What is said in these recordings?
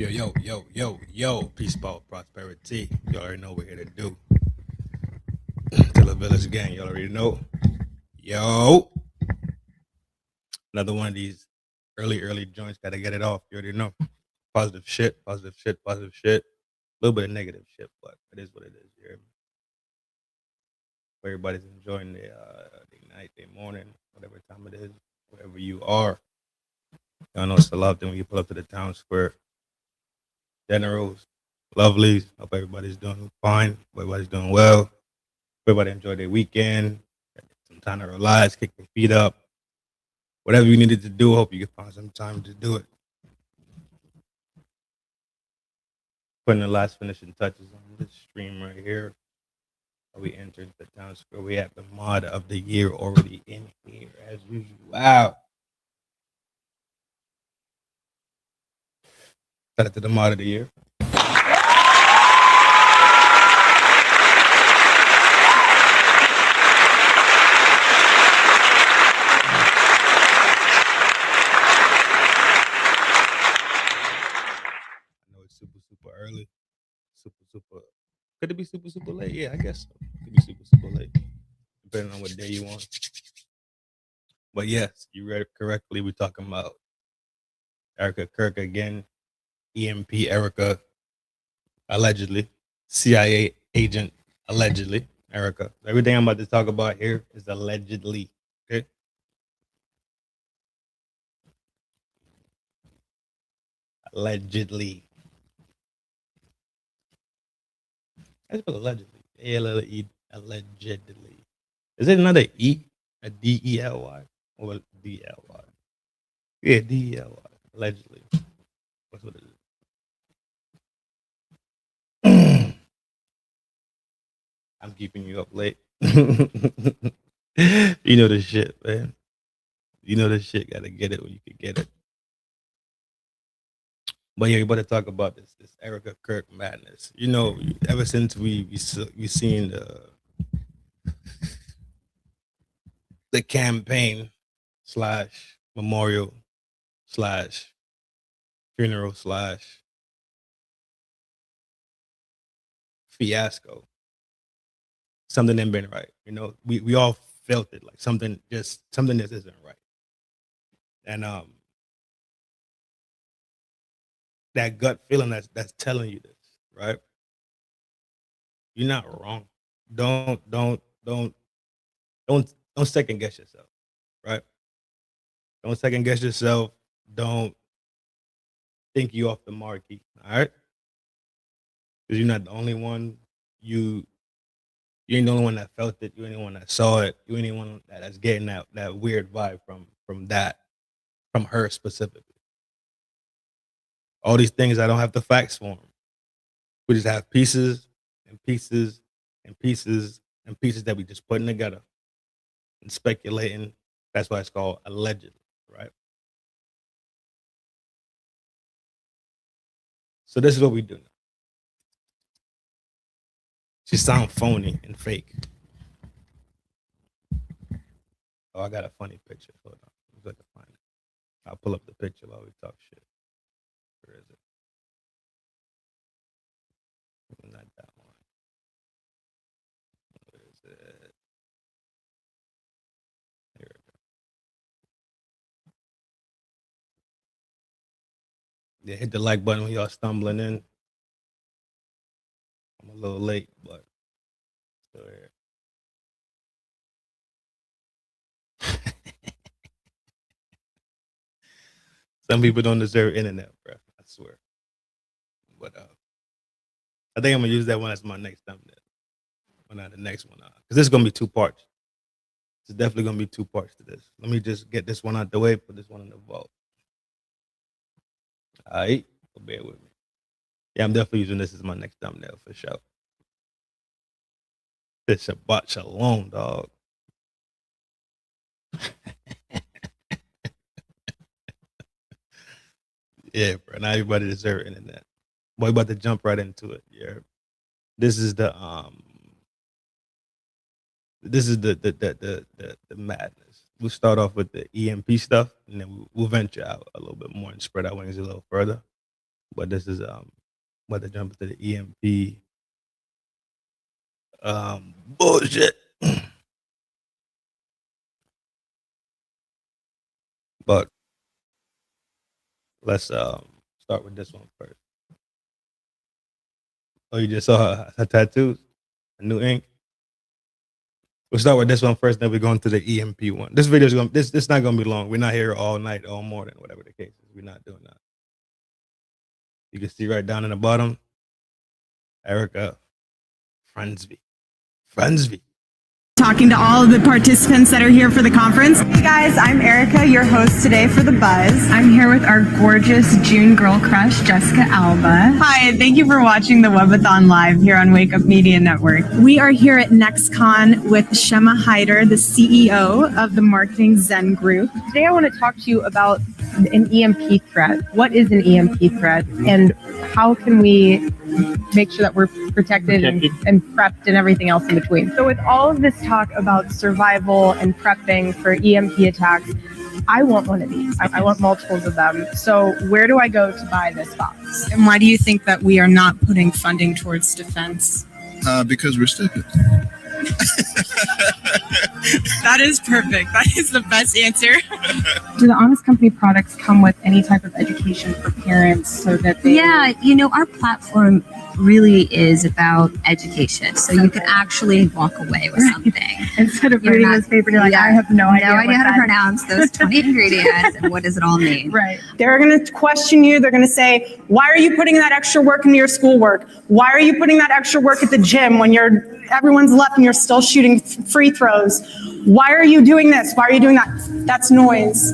Yo. Peace, power, prosperity. You already know what we're here to do. Till the village gang, you already know. Yo. Another one of these early joints. Gotta get it off. You already know. Positive shit. A little bit of negative shit, but it is what it is. You hear me? Everybody's enjoying their night, their morning, whatever time it is, wherever you are. Y'all know it's a love thing when you pull up to the town square. Generals, lovelies. Hope everybody's doing fine. Everybody's doing well. Everybody enjoy their weekend. Some time to relax, kick your feet up. Whatever you needed to do, hope you can find some time to do it. Putting the last finishing touches on this stream right here. We entered the town square. We have the mod of the year already in here as usual. Wow. Shout out to the mod of the year. Super early. Super. Could it be super late? Yeah, I guess so. Could be super late. Depending on what day you want. But yes, you read it correctly. We're talking about Erika Kirk again. EMP ERIKA, allegedly. CIA agent, allegedly. Erika. Everything I'm about to talk about here is allegedly. Okay. Allegedly. I spell allegedly. A-L-L-E, allegedly. Is it another E? A D-E-L-Y? Or D-L-Y? Yeah, D-E-L-Y. Allegedly. That's what it is. I'm keeping you up late. You know the shit, man. You know the shit. Gotta get it when you can get it. But yeah, we better talk about this Erika Kirk madness. You know, ever since we seen the campaign slash memorial slash funeral slash fiasco, something ain't been right. You know, we all felt it, like something just isn't right. And that gut feeling that's telling you this, right? You're not wrong. Don't don't second guess yourself, right? Don't second guess yourself. Don't think you off the marquee, all right? Because you're not the only one. You ain't the only one that felt it. You ain't the one that saw it. You ain't the one that's getting that weird vibe from her specifically. All these things I don't have the facts for them. We just have pieces and pieces and pieces and pieces that we just putting together and speculating. That's why it's called allegedly, right? So this is what we do now. She sound phony and fake. Oh, I got a funny picture. Hold on. Let's let me find it. I'll pull up the picture while we talk shit. Where is it? Not that one. Where is it? Here we go. Yeah, hit the like button when y'all stumbling in. I'm a little late, but still here. Some people don't deserve internet, bro. I swear. But I think I'm gonna use that one as my next thumbnail. Well, not the next one, because this is gonna be two parts. It's definitely gonna be two parts to this. Let me just get this one out the way, put this one in the vault. All right, so bear with me. Yeah, I'm definitely using this as my next thumbnail for sure. It's Shabbat Shalom, dog. Yeah, bro. Not everybody deserves internet. Boy, about to jump right into it. Yeah, this is the madness. We'll start off with the EMP stuff, and then we'll venture out a little bit more and spread our wings a little further. but this is about to jump into the EMP bullshit. But let's start with this one first. Oh, you just saw her tattoos, a new ink. We'll start with this one first, then we're going to the EMP one. This video is going. This not going to be long. We're not here all night, all morning, whatever the case is. We're not doing that. You can see right down in the bottom, Erika Friendsby. Talking to all of the participants that are here for the conference. Hey guys, I'm Erika, your host today for The Buzz. I'm here with our gorgeous June girl crush, Jessica Alba. Hi, and thank you for watching the Webathon Live here on Wake Up Media Network. We are here at NextCon with Shema Hyder, the CEO of the Marketing Zen Group. Today I want to talk to you about an EMP threat. What is an EMP threat, and how can we make sure that we're protected and prepped and everything else in between? So with all of this talk about survival and prepping for EMP attacks, I want one of these. I want multiples of them. So where do I go to buy this box? And why do you think that we are not putting funding towards defense? Because we're stupid. That is perfect. That is the best answer. Do the Honest Company products come with any type of education for parents so that they... Yeah, you know, our platform really is about education. So you can actually walk away with something. Instead of reading this paper, you're like, I have no idea how to pronounce those 20 ingredients and what does it all mean. Right. They're going to question you. They're going to say, why are you putting that extra work into your schoolwork? Why are you putting that extra work at the gym when everyone's left and you're still shooting free throws? Why are you doing this? Why are you doing that? That's noise.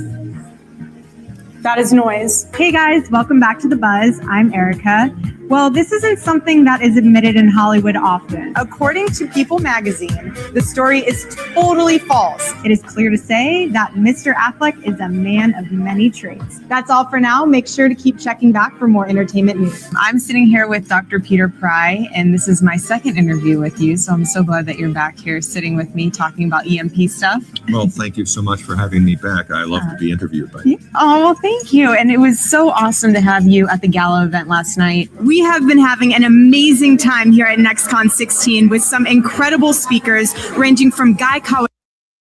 That is noise. Hey guys, welcome back to The Buzz. I'm Erika. Well, this isn't something that is admitted in Hollywood often. According to People magazine, the story is totally false. It is clear to say that Mr. Affleck is a man of many traits. That's all for now. Make sure to keep checking back for more entertainment news. I'm sitting here with Dr. Peter Pry, and this is my second interview with you, so I'm so glad that you're back here sitting with me talking about EMP stuff. Well, thank you so much for having me back. I love to be interviewed by you. Oh, well, thank you. And it was so awesome to have you at the gala event last night. We have been having an amazing time here at NextCon 16 with some incredible speakers ranging from Guy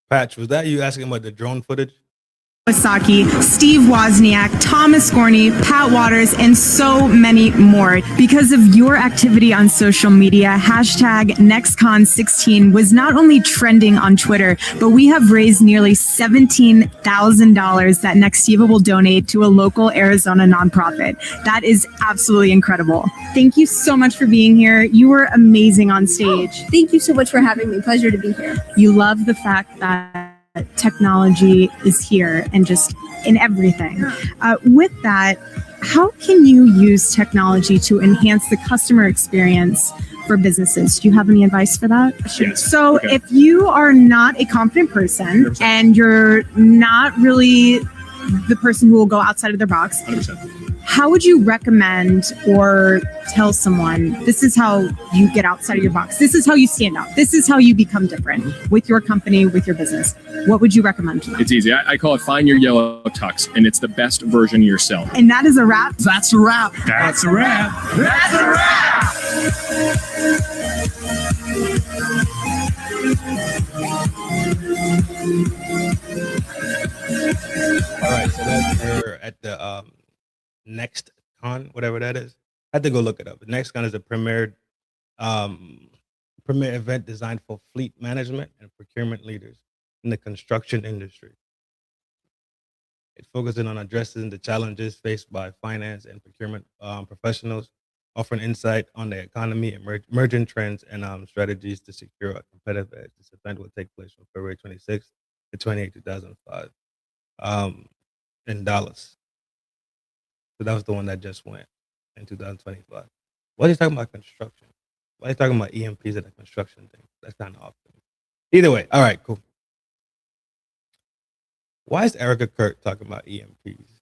Patch, was that you asking about the drone footage? Kawasaki, Steve Wozniak, Thomas Gorney, Pat Waters, and so many more. Because of your activity on social media, hashtag NextCon16 was not only trending on Twitter, but we have raised nearly $17,000 that Nextiva will donate to a local Arizona nonprofit. That is absolutely incredible. Thank you so much for being here. You were amazing on stage. Thank you so much for having me. Pleasure to be here. You love the fact that technology is here and just in everything. With that, how can you use technology to enhance the customer experience for businesses? Do you have any advice for that? Yes. So if you are not a confident person 100%. And you're not really the person who will go outside of their box, 100%. How would you recommend or tell someone, this is how you get outside of your box, this is how you stand out, this is how you become different with your company, with your business? What would you recommend to them? It's easy. I call it find your yellow tux, and it's the best version of yourself. And that is a wrap. That's a wrap. That's a wrap. That's a wrap! All right, so we're at the NextCon, whatever that is. I had to go look it up. NextCon is a premier event designed for fleet management and procurement leaders in the construction industry. It focuses on addressing the challenges faced by finance and procurement professionals, offering insight on the economy, emerging trends, and strategies to secure a competitive edge. This event will take place from February 26th to 28, 2005 in Dallas. So that was the one that just went in 2025. Why are you talking about construction? Why are you talking about EMPs at a construction thing? That's kind of off to me. Either way, all right, cool. Why is Erika Kirk talking about EMPs?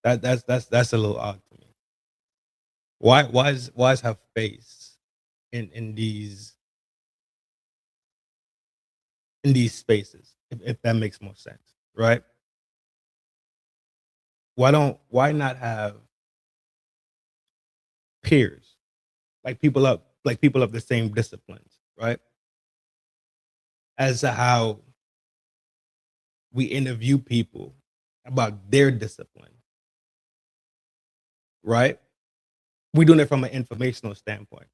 That's a little odd to me. Why is her face in these spaces? If that makes more sense, right? Why not have peers, like people of the same disciplines, right? As to how we interview people about their discipline, right? We're doing it from an informational standpoint.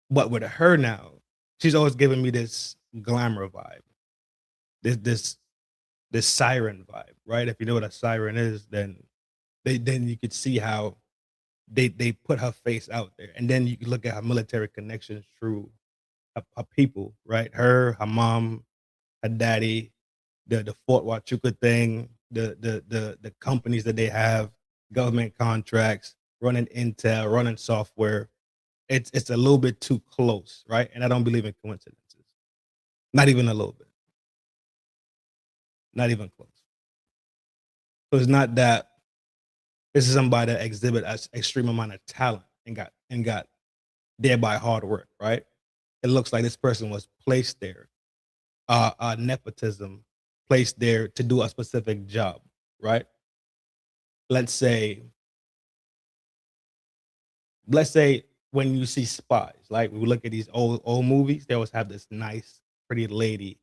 But with her now, she's always giving me this glamour vibe, this siren vibe, right? If you know what a siren is, then you could see how they put her face out there, and then you can look at her military connections through her people, right? Her mom, her daddy, the Fort Huachuca thing, the companies that they have, government contracts, running intel, running software. It's a little bit too close, right? And I don't believe in coincidences. Not even a little bit. Not even close. So it's not that this is somebody that exhibit an extreme amount of talent and got there by hard work, right? It looks like this person was placed there, nepotism, placed there to do a specific job, right? Let's say when you see spies, like we look at these old movies, they always have this nice, pretty lady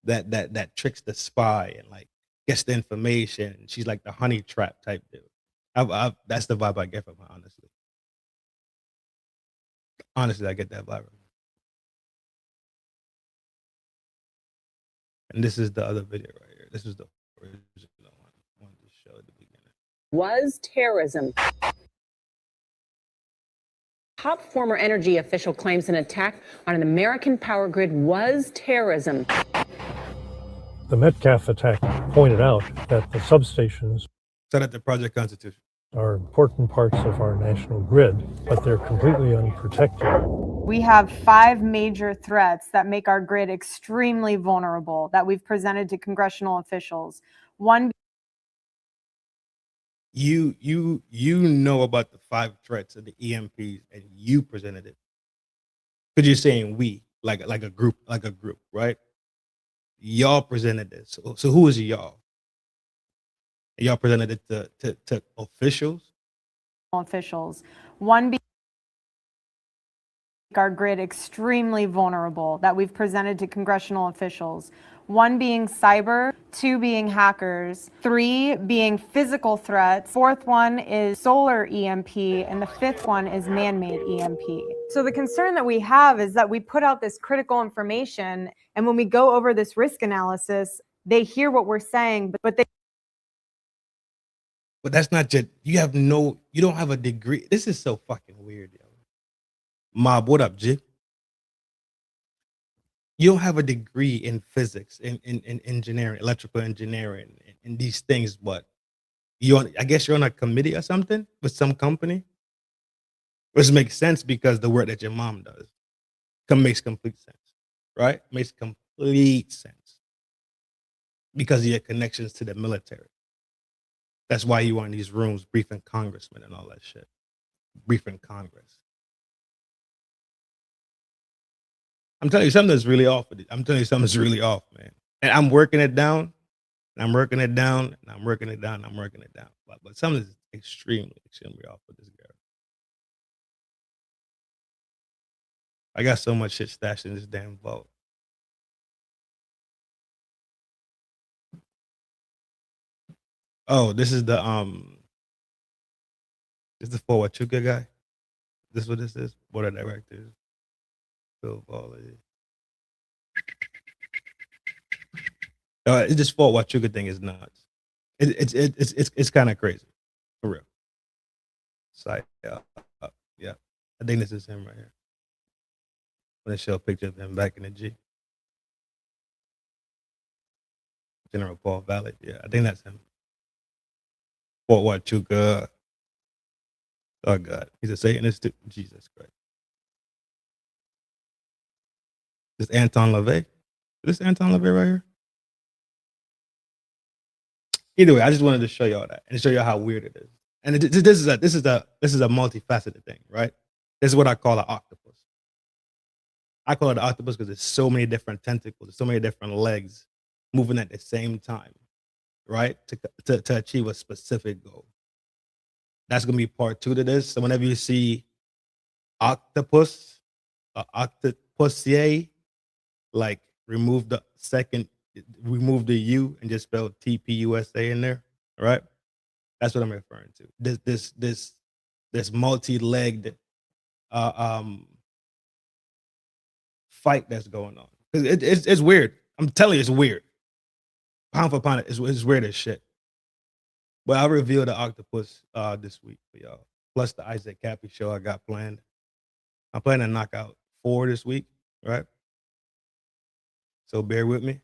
that tricks the spy and like gets the information. She's like the honey trap type dude. That's the vibe I get from her, honestly. Honestly, I get that vibe from her. And this is the other video right here. This is the original one I wanted to show at the beginning. Was terrorism. Top former energy official claims an attack on an American power grid was terrorism. The Metcalf attack pointed out that the substations Set up the Project Constitution. are important parts of our national grid, but they're completely unprotected. We have 5 major threats that make our grid extremely vulnerable that we've presented to congressional officials. One, You know about the 5 threats of the EMPs, and you presented it. Because you're saying we, like a group, right? Y'all presented this. So who is y'all? Y'all presented it to officials. one being our grid extremely vulnerable that we've presented to congressional officials. 1 being cyber, 2 being hackers, 3 being physical threats, 4th one is solar EMP, and the 5th one is man-made EMP. So the concern that we have is that we put out this critical information, and when we go over this risk analysis, they hear what we're saying, but that's not just, you don't have a degree. This is so fucking weird, yo. Mob, what up, G? You don't have a degree in physics, in engineering, electrical engineering, and these things, but I guess you're on a committee or something with some company, which makes sense because the work that your mom does makes complete sense, right? Makes complete sense because of your connections to the military. That's why you are in these rooms briefing congressmen and all that shit. Briefing Congress. I'm telling you something's really off. I'm telling you something's really off, man. And I'm working it down. And I'm working it down. And I'm working it down. And I'm working it down. But something's extremely, extremely off with this girl. I got so much shit stashed in this damn vault. Oh, this is the Fort Huachuca guy. This is what this is. Board of directors. Bill Volley. It's just Fort Huachuca thing is nuts. It's kind of crazy, for real. Site, yeah. I think this is him right here. I'm gonna show a picture of him back in the G. General Paul Valley. Yeah, I think that's him. Fort Huachuca. Oh God, he's a Satanist too. Jesus Christ. This Anton LaVey. This Anton LaVey right here. Either way, I just wanted to show y'all that and show y'all how weird it is. And this is a multifaceted thing, right? This is what I call an octopus. I call it an octopus because there's so many different tentacles, there's so many different legs moving at the same time, right? To achieve a specific goal. That's gonna be part 2 to this. So whenever you see octopus, octopusier, like remove the U and just spell TPUSA in there, right? That's what I'm referring to. This multi-legged fight that's going on. It's weird. I'm telling you, it's weird. Pound for pound, it's weird as shit. But I'll reveal the octopus this week for y'all. Plus the Isaac Cappy show I got planned. I'm planning to knock out 4 this week, right? So bear with me.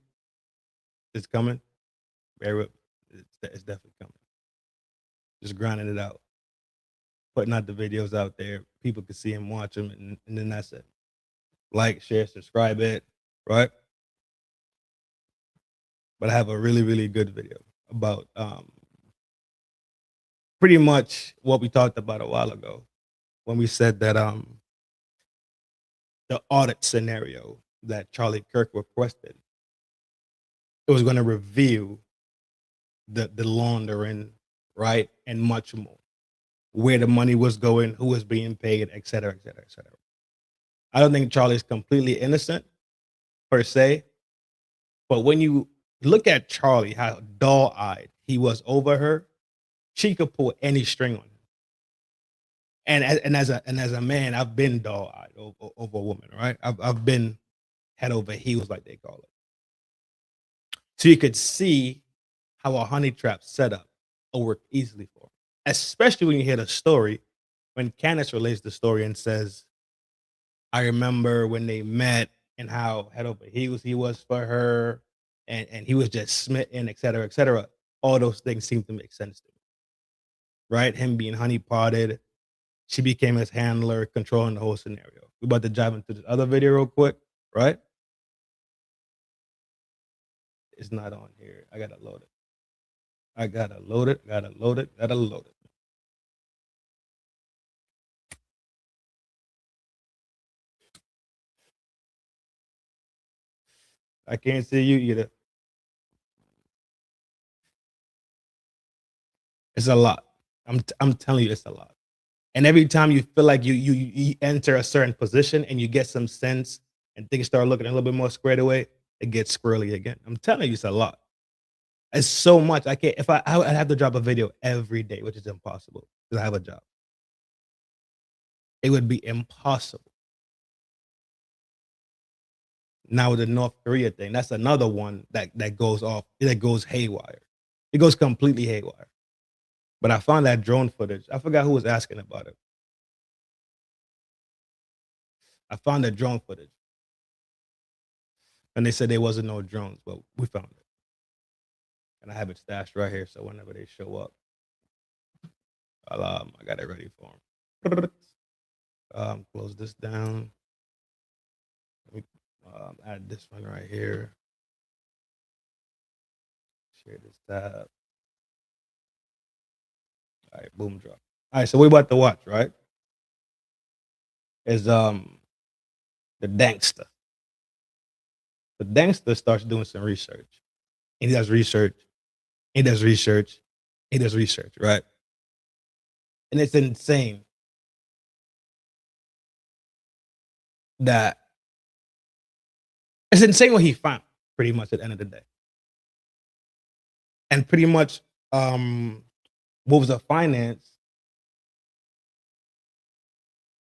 It's coming. Bear with me. It's definitely coming. Just grinding it out. Putting out the videos out there. People can see them, watch them, and then that's it. Like, share, subscribe it, right? But I have a really, really good video about pretty much what we talked about a while ago when we said that the audit scenario that Charlie Kirk requested, it was going to reveal the laundering, right, and much more, where the money was going, who was being paid, et cetera, et cetera, et cetera. I don't think Charlie's completely innocent per se, but when you look at Charlie, how dull-eyed he was over her, she could pull any string on him. And as a man, I've been dull-eyed over a woman, right? I've been head over heels, like they call it. So you could see how a honey trap setup will work easily for him, especially when you hear the story, when Candace relates the story and says, I remember when they met and how head over heels he was for her, and he was just smitten, et cetera, et cetera. All those things seem to make sense to me, right? Him being honey potted, she became his handler, controlling the whole scenario. We're about to dive into this other video real quick, right? It's not on here. I gotta load it. Gotta load it. I can't see you either. It's a lot. I'm telling you, it's a lot. And every time you feel like you enter a certain position and you get some sense and things start looking a little bit more squared away, it gets squirrely again. I'm telling you, it's a lot. It's so much. I can't. I'd have to drop a video every day, which is impossible because I have a job. It would be impossible. Now with the North Korea thing, that's another one that goes off, that goes haywire. It goes completely haywire. But I found that drone footage. I forgot who was asking about it. I found the drone footage. And they said there wasn't no drones, but we found it. And I have it stashed right here, so whenever they show up, I got it ready for them. Close this down. Let me add this one right here. Share this tab. All right, boom, drop. All right, so we're about to watch, right? Is the DANKSTA. The DANKSTA starts doing some research. He does research. He does research. He does research, right? And it's insane that it's insane what he found, pretty much at the end of the day. And pretty much Wolves of Finance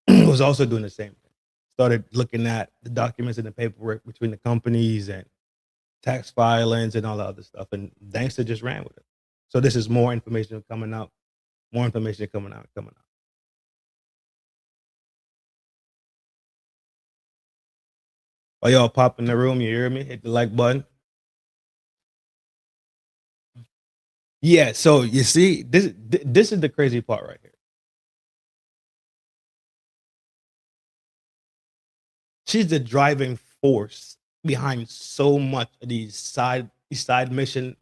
was also doing the same thing. Started looking at the documents and the paperwork between the companies and tax filings and all the other stuff. And DANKSTA just ran with it. So this is more information coming out. More information coming out. While y'all pop in the room, you hear me? Hit the like button. Yeah, so you see, this is the crazy part right here. She's the driving force behind so much of these side mission,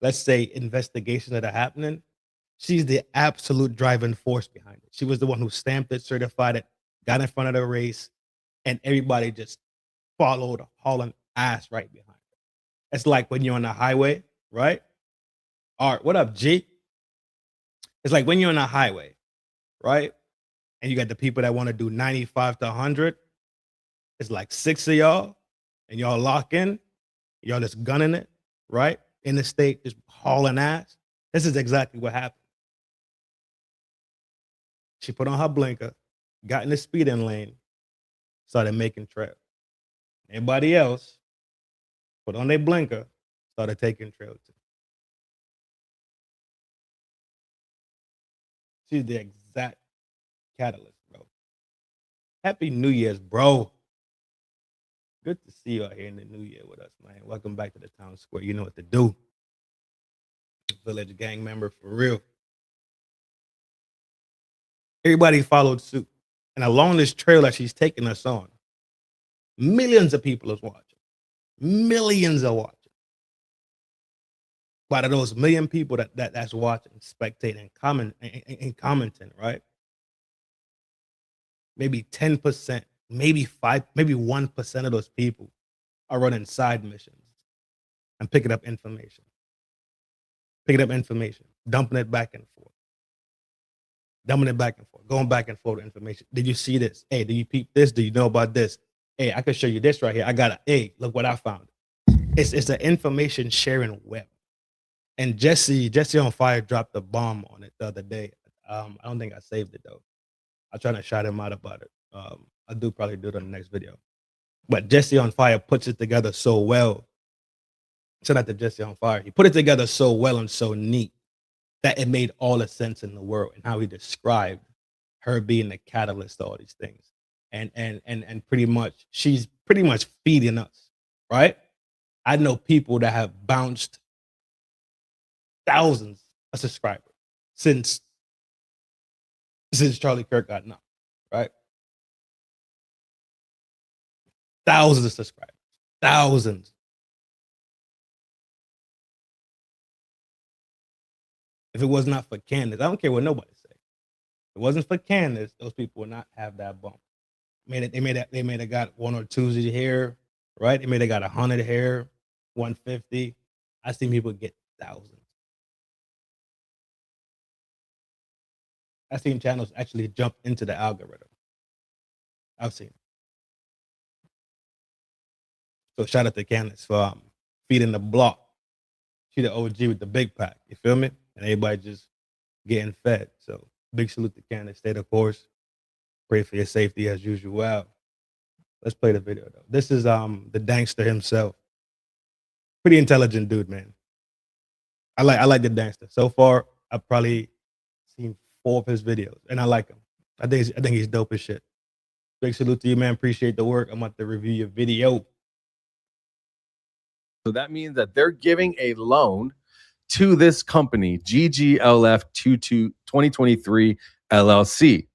let's say, investigations that are happening. She's the absolute driving force behind it. She was the one who stamped it, certified it, got in front of the race, and everybody just followed, hauling ass right behind it. It's like when you're on the highway, right? All right, what up, G? It's like when you're on a highway, right? And you got the people that want to do 95 to 100. It's like 6 of y'all, and y'all lock in. Y'all just gunning it, right? In the state, just hauling ass. This is exactly what happened. She put on her blinker, got in the speeding lane, started making trails. Everybody else put on their blinker, started taking trails too. She's the exact catalyst, bro. Happy New Year's, bro. Good to see you out here in the new year with us, man. Welcome back to the town square. You know what to do. Village gang member for real. Everybody followed suit. And along this trail that she's taking us on, millions of people is watching. Millions are watching. But of those million people that's watching, spectating, commenting, right? Maybe 10%, maybe 5%, maybe 1% of those people are running side missions and picking up information. Dumping it back and forth. Going back and forth with information. Did you see this? Hey, did you peep this? Do you know about this? Hey, I can show you this right here. I got it. Hey, look what I found. It's an information sharing web. And Jesse on Fire dropped a bomb on it the other day. I don't think I saved it though. I'm trying to shout him out about it. I'll probably do it on the next video. But Jesse on Fire puts it together so well. Shout out to Jesse on Fire. He put it together so well and so neat that it made all the sense in the world, and how he described her being the catalyst to all these things. And pretty much, she's pretty much feeding us, right? I know people that have bounced thousands of subscribers since Charlie Kirk got knocked, right? Thousands of subscribers. Thousands. If it was not for Candace, I don't care what nobody say. If it wasn't for Candace, those people would not have that bump. They may have got 1 or 2 here, right? They may have got 100 here, 150. I've seen people get thousands. I've seen channels actually jump into the algorithm. I've seen it. So shout out to Candace for feeding the block. She the OG with the big pack. You feel me? And everybody just getting fed. So big salute to Candace. Stay the course. Pray for your safety as usual. Wow. Let's play the video though. This is the DANKSTA himself. Pretty intelligent dude, man. I like the DANKSTA. So far, I've probably seen 4 of his videos, and I like him. I think he's dope as shit. Big salute to you, man. Appreciate the work. I'm about to review your video. So that means that they're giving a loan to this company, GGLF 2023 LLC.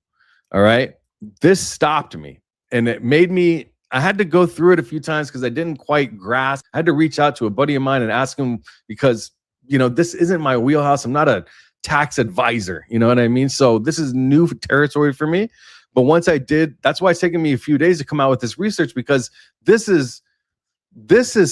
All right. This stopped me, and it made me, I had to go through it a few times because I didn't quite grasp. I had to reach out to a buddy of mine and ask him because, you know, this isn't my wheelhouse. I'm not a tax advisor. You know what I mean? So this is new territory for me. But once I did, that's why it's taken me a few days to come out with this research, because this is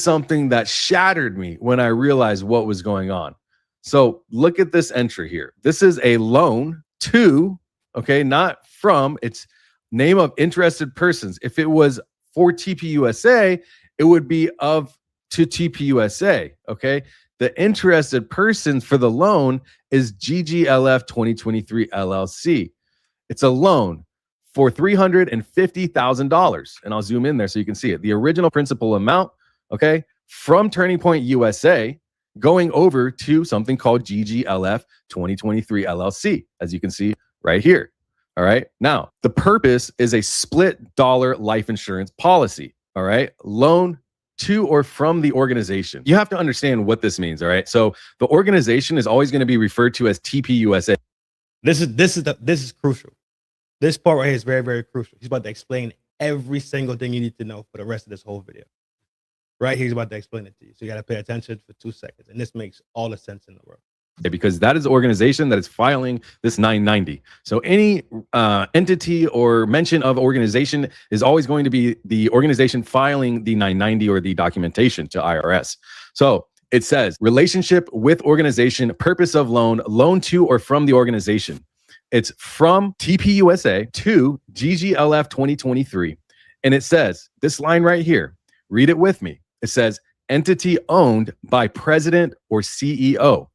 something that shattered me when I realized what was going on. So look at this entry here. This is a loan to, okay, not from, it's name of interested persons. If it was for TPUSA, it would be to TPUSA, okay? The interested persons for the loan is GGLF 2023 LLC. It's a loan for $350,000. And I'll zoom in there so you can see it. The original principal amount, okay, from Turning Point USA going over to something called GGLF 2023 LLC, as you can see right here. All right. Now, the purpose is a split dollar life insurance policy. All right. Loan to or from the organization. You have to understand what this means. All right. So the organization is always going to be referred to as TPUSA. This is crucial. This part right here is very, very crucial. He's about to explain every single thing you need to know for the rest of this whole video. Right? He's about to explain it to you. So you got to pay attention for 2 seconds. And this makes all the sense in the world. Because that is the organization that is filing this 990. So any entity or mention of organization is always going to be the organization filing the 990 or the documentation to IRS. So It says relationship with organization, purpose of loan to or from the organization. It's from TPUSA to GGLF 2023. And it says this line right here, read it with me. It says entity owned by president or CEO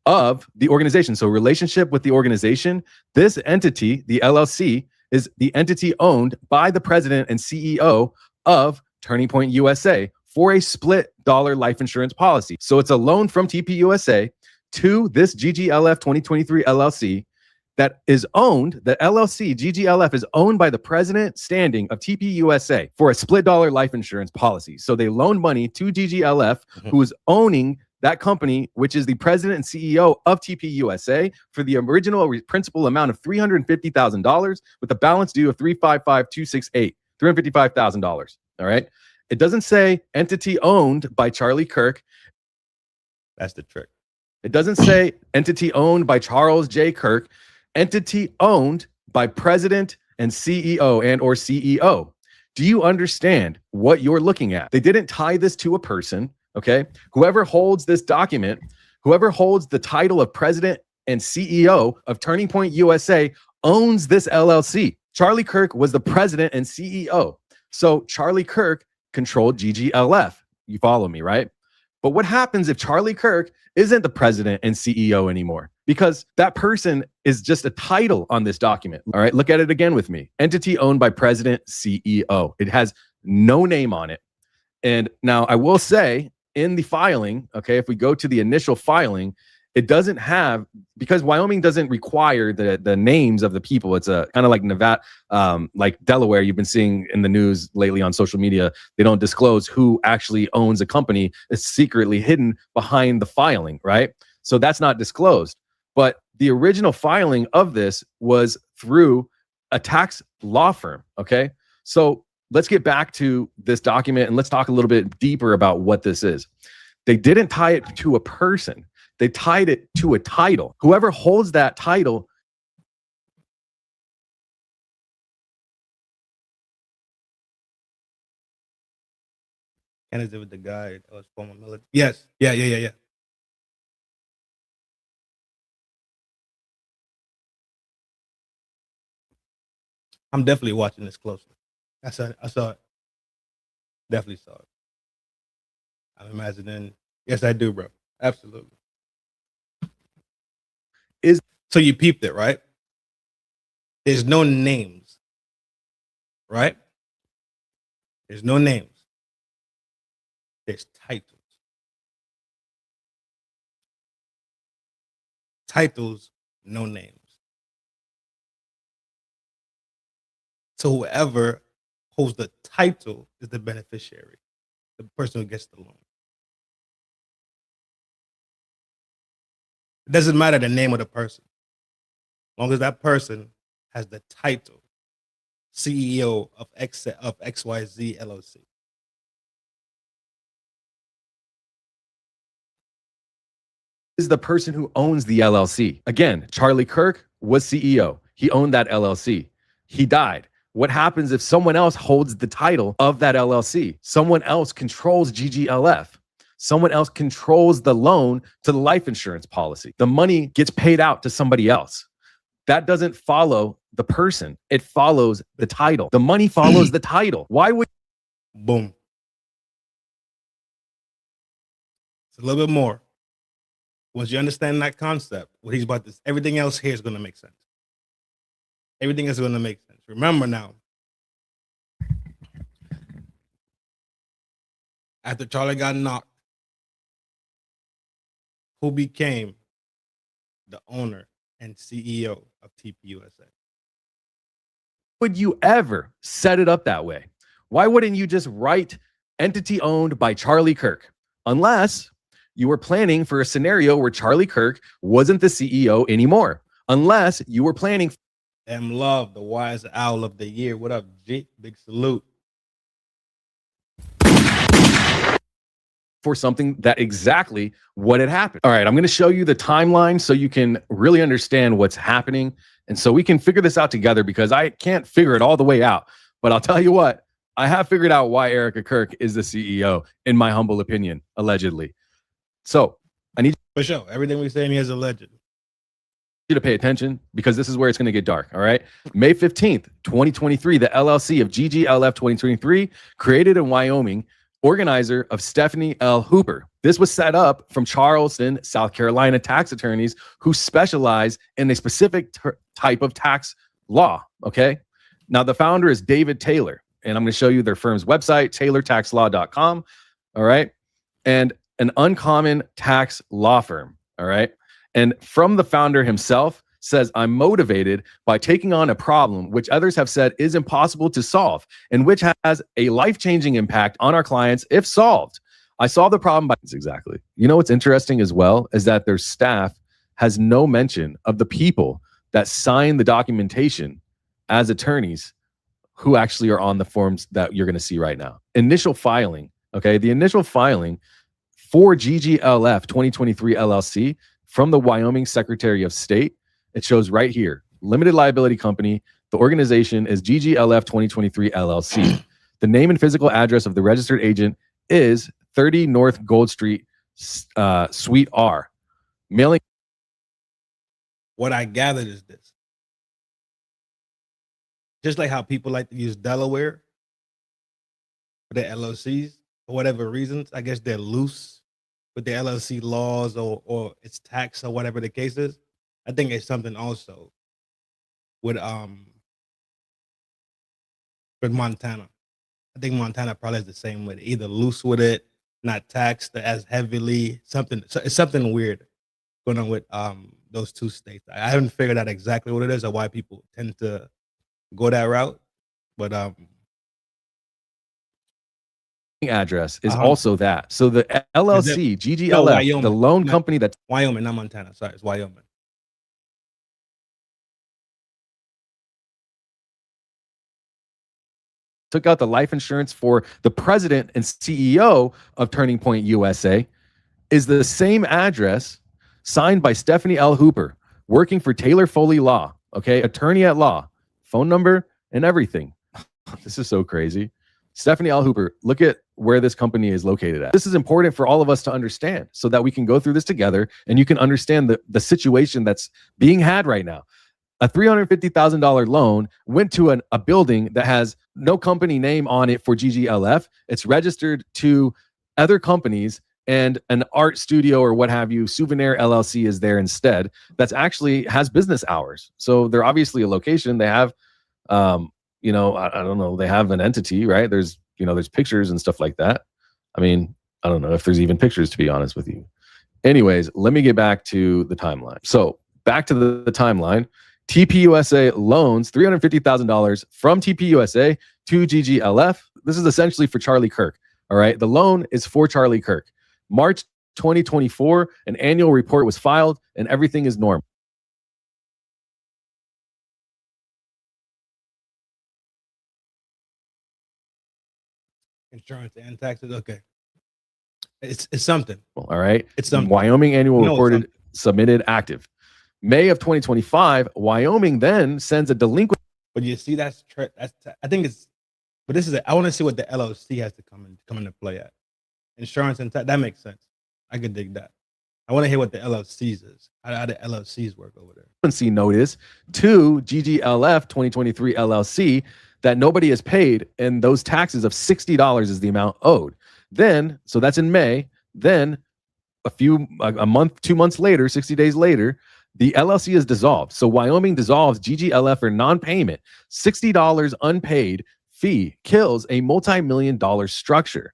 of the organization. So relationship with the organization, this entity, the LLC, is the entity owned by the president and CEO of Turning Point USA for a split dollar life insurance policy. So it's a loan from TPUSA to this GGLF 2023 LLC that is owned, the LLC, GGLF is owned by the president standing of TPUSA for a split dollar life insurance policy. So they loaned money to GGLF, who is owning that company, which is the president and CEO of TPUSA, for the original principal amount of $350,000 with a balance due of $355,268, $355,000. All right. It doesn't say entity owned by Charlie Kirk. That's the trick. It doesn't say entity owned by Charles J. Kirk. Entity owned by president and CEO and or CEO. Do you understand what you're looking at? They didn't tie this to a person. Okay. Whoever holds this document, whoever holds the title of president and CEO of Turning Point USA owns this LLC. Charlie Kirk was the president and CEO. So Charlie Kirk controlled GGLF. You follow me, right? But what happens if Charlie Kirk isn't the president and CEO anymore? Because that person is just a title on this document. All right, look at it again with me. Entity owned by president, CEO. It has no name on it. And now I will say in the filing, okay, if we go to the initial filing, it doesn't have, because Wyoming doesn't require the names of the people. It's a kind of like Nevada, like Delaware, you've been seeing in the news lately on social media. They don't disclose who actually owns a company. It's secretly hidden behind the filing, right? So that's not disclosed. But the original filing of this was through a tax law firm, okay? So let's get back to this document and let's talk a little bit deeper about what this is. They didn't tie it to a person. They tied it to a title. Whoever holds that title. And is it with the guy that was former military? Yes. Yeah. I'm definitely watching this closely. I saw it. Definitely saw it. I'm imagining. Yes, I do, bro. Absolutely. So you peeped it, right? There's no names, right? There's no names. There's titles. Titles, no names. So whoever holds the title is the beneficiary, the person who gets the loan. It doesn't matter the name of the person. As long as that person has the title, CEO of XYZ LLC. Is the person who owns the LLC. Again, Charlie Kirk was CEO. He owned that LLC. He died. What happens if someone else holds the title of that LLC? Someone else controls GGLF. Someone else controls the loan to the life insurance policy. The money gets paid out to somebody else. That doesn't follow the person. It follows the title. The money follows the title. Why would... Boom. It's a little bit more. Once you understand that concept, what he's about to, everything else here is going to make sense. Everything is going to make sense. Remember now, after Charlie got knocked, who became the owner and CEO of TPUSA? Would you ever set it up that way? Why wouldn't you just write entity owned by Charlie Kirk? Unless you were planning for a scenario where Charlie Kirk wasn't the CEO anymore. Unless you were planning. M Love, the wise owl of the year. What up, G? Big salute. For something that exactly what had happened. All right, I'm going to show you the timeline so you can really understand what's happening. And so we can figure this out together, because I can't figure it all the way out. But I'll tell you what, I have figured out why Erika Kirk is the CEO, in my humble opinion, allegedly. So I need For sure. Everything we're saying here is alleged. you to pay attention because this is where it's going to get dark. All right. May 15th, 2023, the LLC of GGLF 2023, created in Wyoming, organizer of Stephanie L. Hooper. This was set up from Charleston, South Carolina tax attorneys who specialize in a specific type of tax law. Okay. Now, the founder is David Taylor, and I'm going to show you their firm's website, taylortaxlaw.com. All right. And an uncommon tax law firm. All right. And from the founder himself says, I'm motivated by taking on a problem which others have said is impossible to solve and which has a life-changing impact on our clients if solved. I solve the problem by exactly. You know what's interesting as well is that their staff has no mention of the people that sign the documentation as attorneys who actually are on the forms that you're going to see right now. Initial filing, okay? The initial filing for GGLF 2023 LLC from the Wyoming Secretary of State, it shows right here, limited liability company. The organization is GGLF 2023 LLC. The name and physical address of the registered agent is 30 North Gold Street, Suite R. Mailing. What I gathered is this. Just like how people like to use Delaware for their LLCs, for whatever reasons, I guess they're loose with the LLC laws or it's tax or whatever the case is. I think it's something also with Montana. I think Montana probably is the same way. Either loose with it, not taxed as heavily. It's something weird going on with those two states. I haven't figured out exactly what it is or why people tend to go that route, but address is also that. So the LLC, GGLF, Wyoming, the loan company that's Wyoming, not Montana. Sorry, it's Wyoming. took out the life insurance for the president and CEO of Turning Point USA is the same address signed by Stephanie L. Hooper, working for Taylor Foley Law, okay, attorney at law, phone number and everything. This is so crazy. Stephanie L. Hooper, look at where this company is located at. This is important for all of us to understand so that we can go through this together and you can understand the situation that's being had right now. A $350,000 loan went to a building that has no company name on it for GGLF. It's registered to other companies and an art studio or what have you, Souvenir LLC is there instead. That's actually has business hours. So they're obviously a location. They have, you know, I don't know, they have an entity, right? There's, you know, there's pictures and stuff like that. I mean, I don't know if there's even pictures, to be honest with you. Anyways, let me get back to the timeline. So back to the timeline. TPUSA loans $350,000 from TPUSA to GGLF. This is essentially for Charlie Kirk. All right. The loan is for Charlie Kirk. March 2024, an annual report was filed and everything is normal. Insurance and taxes. Okay. It's something. All right. It's something. Wyoming annual reported, submitted, active. May of 2025, Wyoming then sends a delinquent. But you see, I think it's, but this is, I want to see what the LLC has to come into play at. Insurance and tax, that makes sense. I could dig that. I want to hear what the LLCs is. How the LLCs work over there. Delinquency notice to GGLF 2023 LLC that nobody has paid, and those taxes of $60 is the amount owed. Then, so that's in May. Then a month, 2 months later, 60 days later, the LLC is dissolved. So Wyoming dissolves GGLF for non-payment. $60 unpaid fee kills a multi-million-dollar structure.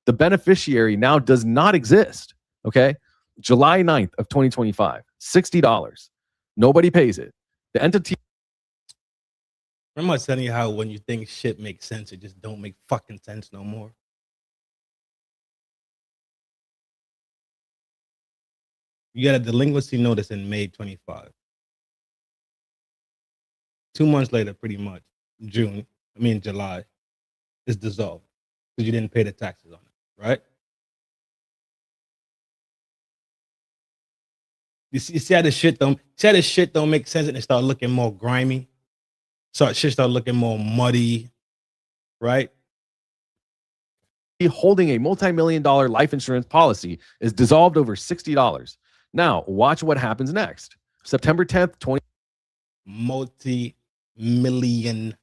The beneficiary now does not exist. Okay. July 9th of 2025, $60. Nobody pays it. The entity. Remember I was telling you how when you think shit makes sense, it just don't make fucking sense no more. You got a delinquency notice in May 25. 2 months later, pretty much, July, it's dissolved because you didn't pay the taxes on it, right? You see how this shit don't make sense and it start looking more grimy. So shit start looking more muddy, right? holding a multi-million-dollar life insurance policy is dissolved over $60. Now, watch what happens next. September 10th, multi-million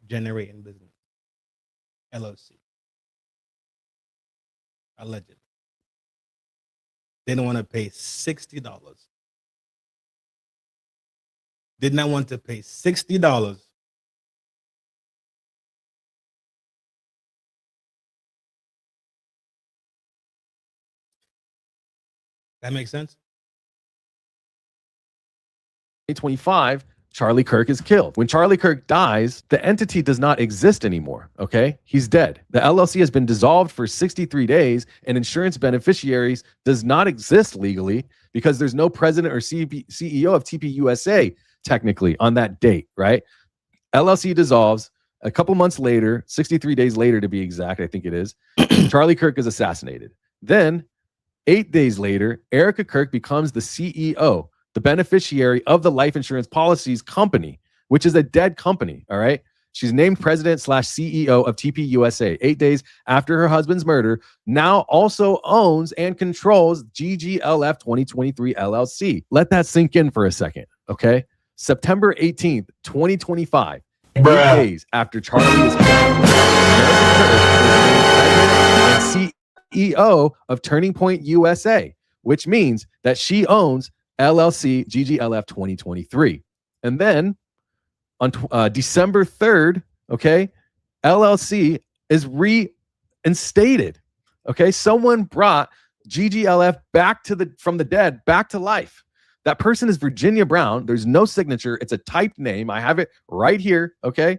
generating business. LLC. Allegedly. They don't want to pay $60. Did not want to pay $60 That makes sense? 2025, Charlie Kirk is killed. When Charlie Kirk dies, the entity does not exist anymore, okay? He's dead. The LLC has been dissolved for 63 days, and insurance beneficiaries does not exist legally because there's no president or CEO of TPUSA technically on that date, right? LLC dissolves. A couple months later, 63 days later to be exact, I think it is, Charlie Kirk is assassinated. Then 8 days later, Erika Kirk becomes the CEO, the beneficiary of the life insurance policies company, which is a dead company. All right. She's named president / CEO of TPUSA 8 days after her husband's murder, now also owns and controls GGLF 2023 LLC. Let that sink in for a second. Okay. September 18th, 2025, 8 days after Charlie is killed, Erika Kirk is named president and CEO of Turning Point USA, which means that she owns LLC GGLF 2023. And then on December 3rd, okay, LLC is reinstated. Okay, someone brought GGLF back from the dead back to life. That person is Virginia Brown. There's no signature. It's a typed name. I have it right here. Okay,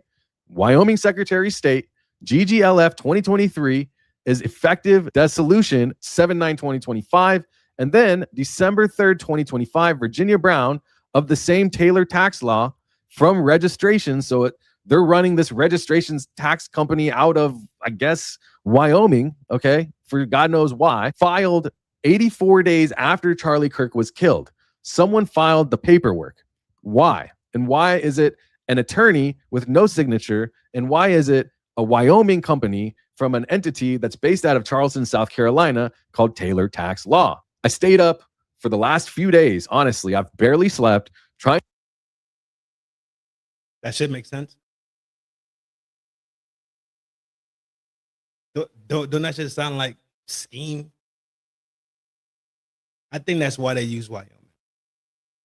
Wyoming Secretary of State, GGLF 2023 is effective dissolution 7/9/2025. And then December 3rd, 2025, Virginia Brown of the same Taylor tax law from registration. So they're running this registrations tax company out of, I guess, Wyoming, okay, for God knows why, filed 84 days after Charlie Kirk was killed. Someone filed the paperwork. Why? And why is it an attorney with no signature? And why is it a Wyoming company from an entity that's based out of Charleston, South Carolina called Taylor Tax Law? I stayed up for the last few days. Honestly, I've barely slept trying. That shit makes sense. Don't that shit sound like scheme? I think that's why they use Wyoming.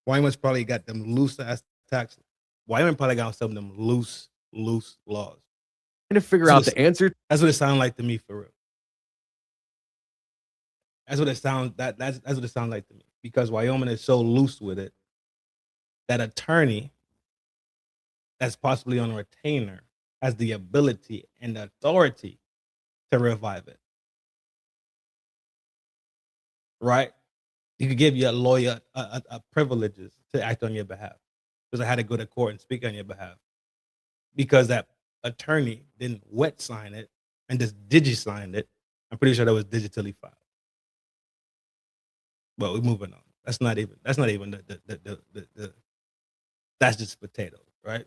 Wyoming's probably got them loose ass tax. Wyoming probably got some of them loose laws. To figure out the answer. That's what it sounds like to me, for real. That's what it sounds. That's what it sounds like to me, because Wyoming is so loose with it that attorney that's possibly on a retainer has the ability and the authority to revive it. Right? You could give your lawyer a privileges to act on your behalf, because I had to go to court and speak on your behalf, because that attorney didn't wet sign it and just digi-signed it. I'm pretty sure that was digitally filed. But we're moving on. That's not even the that's just potatoes, right?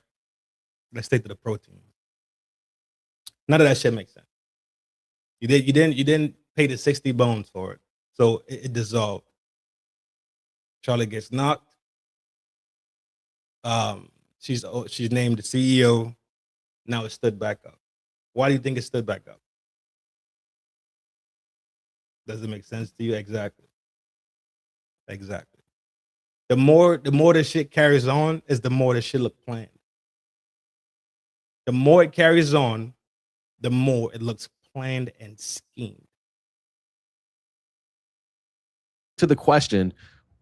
Let's take to the protein. None of that shit makes sense. You didn't pay the 60 bones for it, so it dissolved. Charlie gets knocked. She's named the CEO. Now it stood back up. Why do you think it stood back up? Does it make sense to you? Exactly. The more the shit carries on, is the more the shit look planned. The more it carries on, the more it looks planned and schemed. To the question,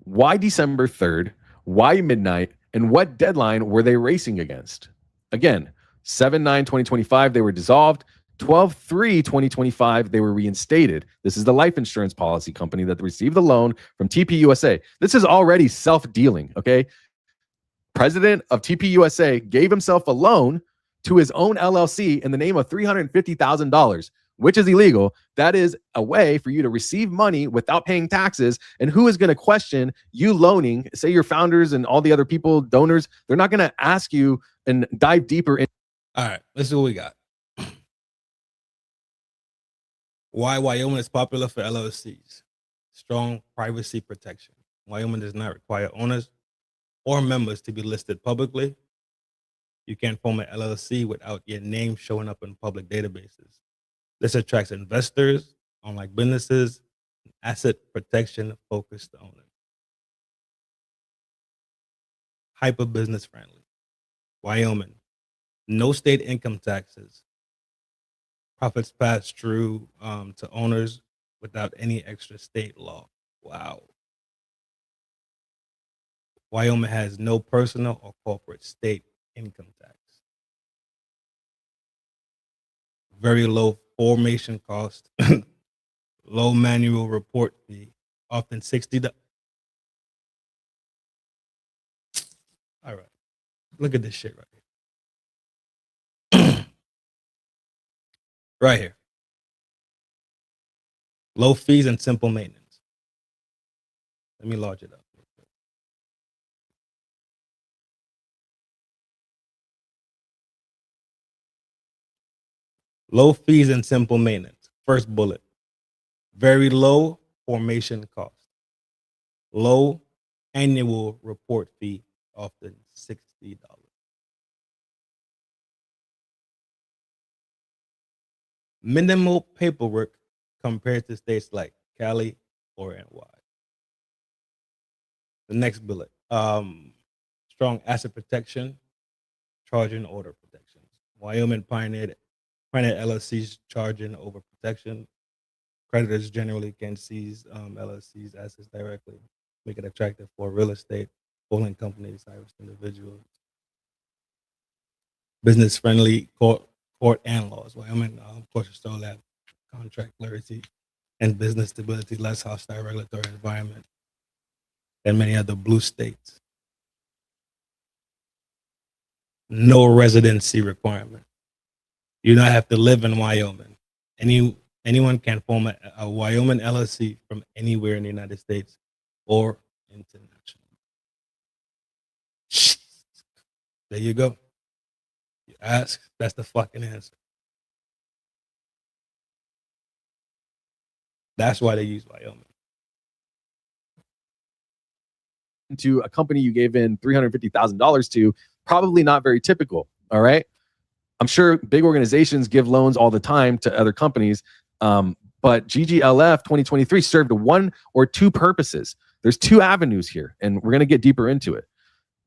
why December 3rd? Why midnight? And what deadline were they racing against? Again, 7/9/2025, they were dissolved. 12/3/2025, they were reinstated. This is the life insurance policy company that received the loan from TPUSA. This is already self-dealing, okay? President of TPUSA gave himself a loan to his own LLC in the name of $350,000. which is illegal, that is a way for you to receive money without paying taxes. And who is going to question you loaning? Say your founders and all the other people, donors, they're not going to ask you and dive deeper in. All right, let's see what we got. Why Wyoming is popular for LLCs. Strong privacy protection. Wyoming does not require owners or members to be listed publicly. You can't form an LLC without your name showing up in public databases. This attracts investors, unlike businesses, asset protection focused owners. Hyper business friendly. Wyoming, no state income taxes. Profits passed through to owners without any extra state law. Wow. Wyoming has no personal or corporate state income tax. Very low formation cost. Low manual report fee, often $60. All right. Look at this shit right here. Right here. Low fees and simple maintenance. Let me large it up. Low fees and simple maintenance. First bullet. Very low formation cost. Low annual report fee, often $60. Minimal paperwork compared to states like Cali or NY. The next bullet. Strong asset protection, charging order protections. Wyoming pioneered LLCs charging over protection. Creditors generally can seize LLCs assets directly, make it attractive for real estate, holding companies, high-risk individuals. Business-friendly court and laws. Wyoming, of course, still have contract clarity and business stability, less hostile regulatory environment than many other blue states. No residency requirement. You do not have to live in Wyoming. Anyone can form a Wyoming LLC from anywhere in the United States or international. There you go. You ask, that's the fucking answer. That's why they use Wyoming. To a company you gave in $350,000 to, probably not very typical. All right. I'm sure big organizations give loans all the time to other companies, but GGLF 2023 served one or two purposes. There's two avenues here, and we're going to get deeper into it.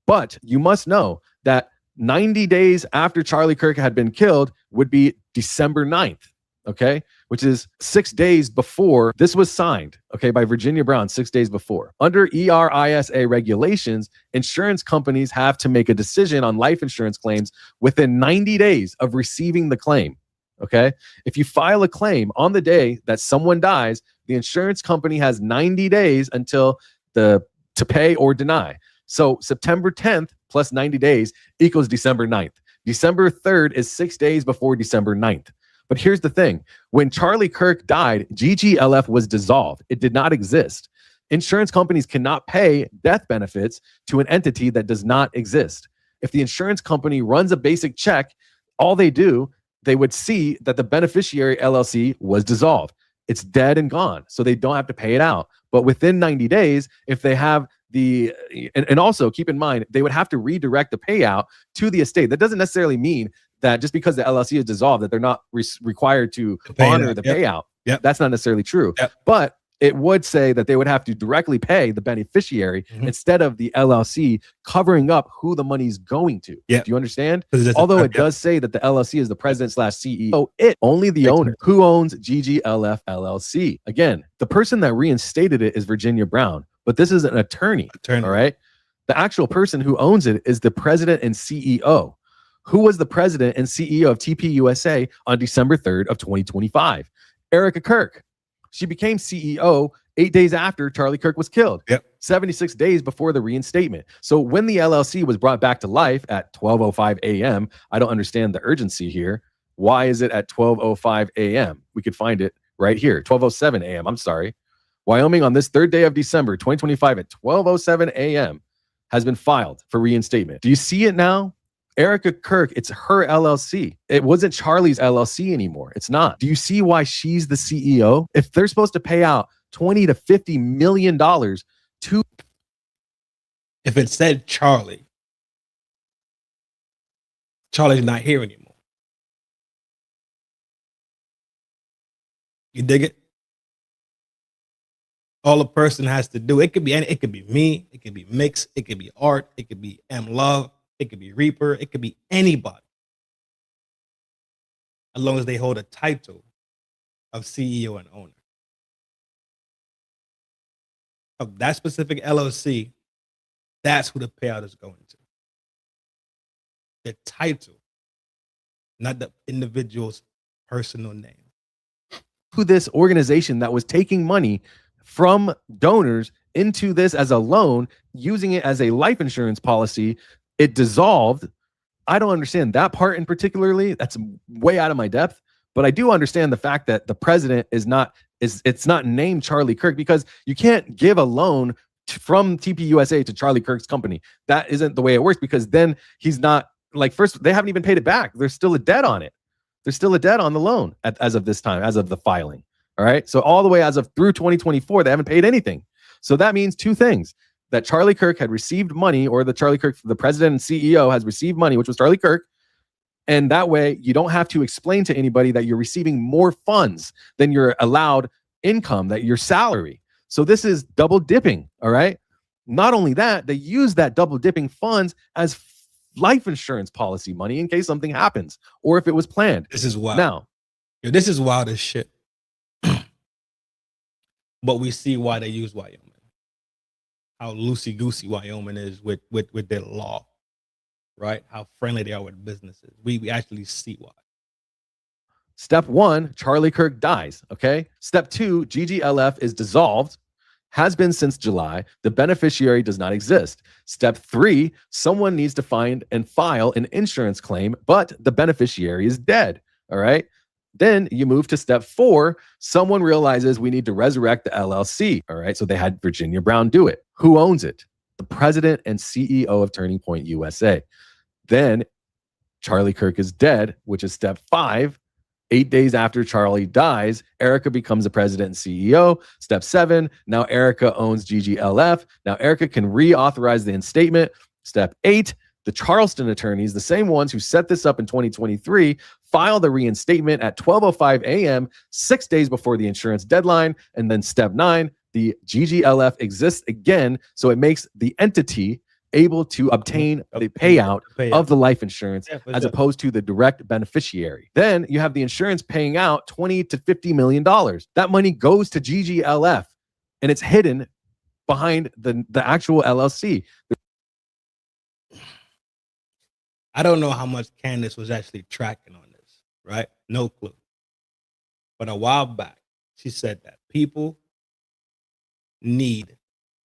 But you must know that 90 days after Charlie Kirk had been killed would be December 9th, okay? Which is 6 days before this was signed, okay, by Virginia Brown, 6 days before. Under ERISA regulations, insurance companies have to make a decision on life insurance claims within 90 days of receiving the claim, okay? If you file a claim on the day that someone dies, the insurance company has 90 days until to pay or deny. So September 10th plus 90 days equals December 9th. December 3rd is 6 days before December 9th. But here's the thing. When Charlie Kirk died, GGLF was dissolved. It did not exist. Insurance companies cannot pay death benefits to an entity that does not exist. If the insurance company runs a basic check, all they do, they would see that the beneficiary LLC was dissolved. It's dead and gone, so they don't have to pay it out. But within 90 days, if they have and also keep in mind, they would have to redirect the payout to the estate. That doesn't necessarily mean that just because the LLC is dissolved, that they're not required to honor the payout. Yep. That's not necessarily true. Yep. But it would say that they would have to directly pay the beneficiary instead of the LLC covering up who the money's going to. Yep. Do you understand? Although it does say that the LLC is the president/CEO, only the owner. Who owns GGLF LLC? Again, the person that reinstated it is Virginia Brown, but this is an attorney. All right. The actual person who owns it is the president and CEO. Who was the president and CEO of TPUSA on December 3rd of 2025? Erika Kirk. She became CEO 8 days after Charlie Kirk was killed. 76 days before the reinstatement. So when the LLC was brought back to life at 12:05 a.m., I don't understand the urgency here. Why is it at 12:05 a.m.? We could find it right here, 12:07 a.m. I'm sorry. Wyoming on this third day of December 2025 at 12:07 a.m. has been filed for reinstatement. Do you see it now? Erika Kirk, it's her LLC. It wasn't Charlie's LLC anymore. It's not. Do you see why she's the CEO? If they're supposed to pay out $20 to $50 million to... If it said Charlie's not here anymore. You dig it? All a person has to do, it could be me, it could be Mix, it could be Art, it could be M Love, it could be Reaper, it could be anybody. As long as they hold a title of CEO and owner. Of that specific LLC, that's who the payout is going to. The title, not the individual's personal name. To this organization that was taking money from donors into this as a loan, using it as a life insurance policy. It dissolved. I don't understand that part in particularly. That's way out of my depth. But I do understand the fact that the president it's not named Charlie Kirk, because you can't give a loan from TPUSA to Charlie Kirk's company. That isn't the way it works, because then he's not, like, first, they haven't even paid it back. There's still a debt on it. There's still a debt on the loan as of this time, as of the filing. All right. So all the way as of through 2024, they haven't paid anything. So that means two things: that Charlie Kirk had received money, or the Charlie Kirk, the president and CEO, has received money, which was Charlie Kirk. And that way you don't have to explain to anybody that you're receiving more funds than your allowed income, that your salary. So this is double dipping. All right. Not only that, they use that double dipping funds as life insurance policy money in case something happens, or if it was planned. This is wild. Now, this is wild as shit. But we see why they use Wyoming. How loosey-goosey Wyoming is with their law, right? How friendly they are with businesses. We actually see why. Step one, Charlie Kirk dies, okay? Step two, GGLF is dissolved, has been since July. The beneficiary does not exist. Step three, someone needs to find and file an insurance claim, but the beneficiary is dead, all right? Then you move to step four. Someone realizes we need to resurrect the LLC. All right. So they had Virginia Brown do it. Who owns it? The president and CEO of Turning Point USA. Then Charlie Kirk is dead, which is step five. 8 days after Charlie dies, Erika becomes the president and CEO. Step seven. Now Erika owns GGLF. Now Erika can reauthorize the instatement. Step eight. The Charleston attorneys, the same ones who set this up in 2023, filed the reinstatement at 12:05 a.m., 6 days before the insurance deadline. And then step nine, the GGLF exists again, so it makes the entity able to obtain the payout of the life insurance as opposed to the direct beneficiary. Then you have the insurance paying out $20 to $50 million. That money goes to GGLF, and it's hidden behind the actual LLC. I don't know how much Candace was actually tracking on this, right? No clue. But a while back, she said that people need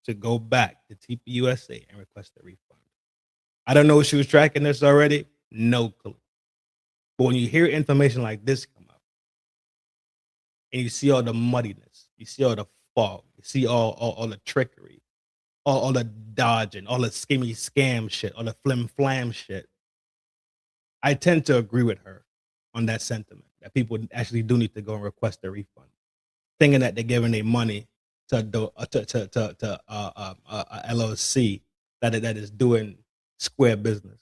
to go back to TPUSA and request a refund. I don't know if she was tracking this already. No clue. But when you hear information like this come up, and you see all the muddiness, you see all the fog, you see all the trickery, all the dodging, all the skimmy scam shit, all the flim flam shit, I tend to agree with her on that sentiment, that people actually do need to go and request a refund, thinking that they're giving their money to a LLC that is doing square business.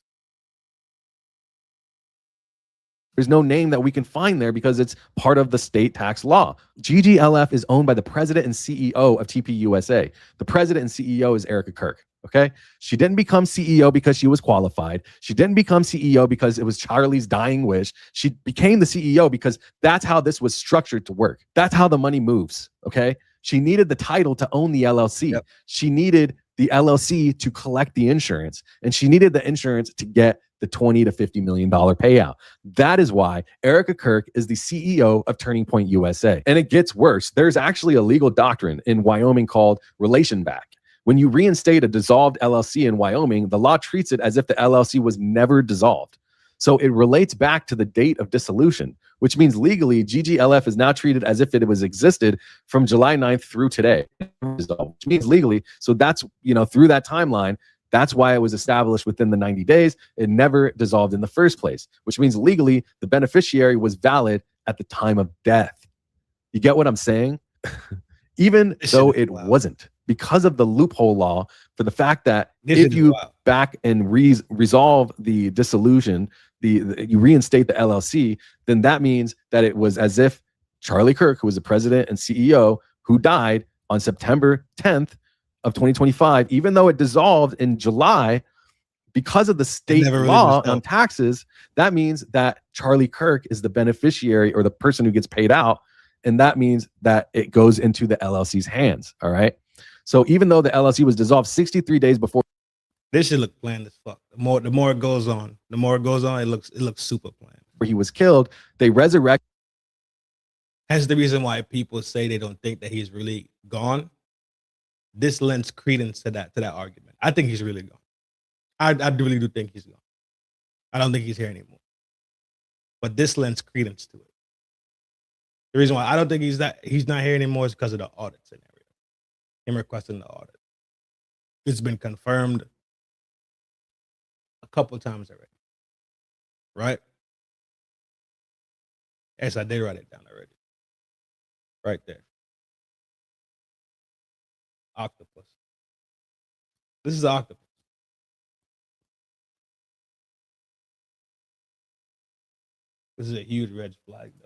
There's no name that we can find there because it's part of the state tax law. GGLF is owned by the president and CEO of TPUSA. The president and CEO is Erika Kirk. Okay. She didn't become CEO because she was qualified. She didn't become CEO because it was Charlie's dying wish. She became the CEO because that's how this was structured to work. That's how the money moves. Okay. She needed the title to own the LLC. Yep. She needed the LLC to collect the insurance, and she needed the insurance to get the $20 to $50 million payout. That is why Erika Kirk is the CEO of Turning Point USA. And it gets worse. There's actually a legal doctrine in Wyoming called relation back. When you reinstate a dissolved LLC in Wyoming, the law treats it as if the LLC was never dissolved. So it relates back to the date of dissolution, which means legally GGLF is now treated as if it was existed from July 9th through today, which means legally. So that's, through that timeline, that's why it was established within the 90 days. It never dissolved in the first place, which means legally the beneficiary was valid at the time of death. You get what I'm saying? Even though it wasn't, because of the loophole law, for the fact that if you back and resolve the dissolution, you reinstate the LLC, then that means that it was as if Charlie Kirk, who was the president and CEO, who died on September 10th of 2025, even though it dissolved in July, because of the state law on taxes, that means that Charlie Kirk is the beneficiary or the person who gets paid out. And that means that it goes into the LLC's hands. All right. So even though the LLC was dissolved 63 days before, this should look planned as fuck. The more it goes on, it looks super planned. He was killed. They resurrect. That's the reason why people say they don't think that he's really gone. This lends credence to that argument. I think he's really gone. I really do think he's gone. I don't think he's here anymore. But this lends credence to it. The reason why I don't think he's not here anymore is because of the audit scenario. Him requesting the audit. It's been confirmed a couple of times already. Right? Yes, I did write it down already. Right there. Octopus. This is octopus. This is a huge red flag, though.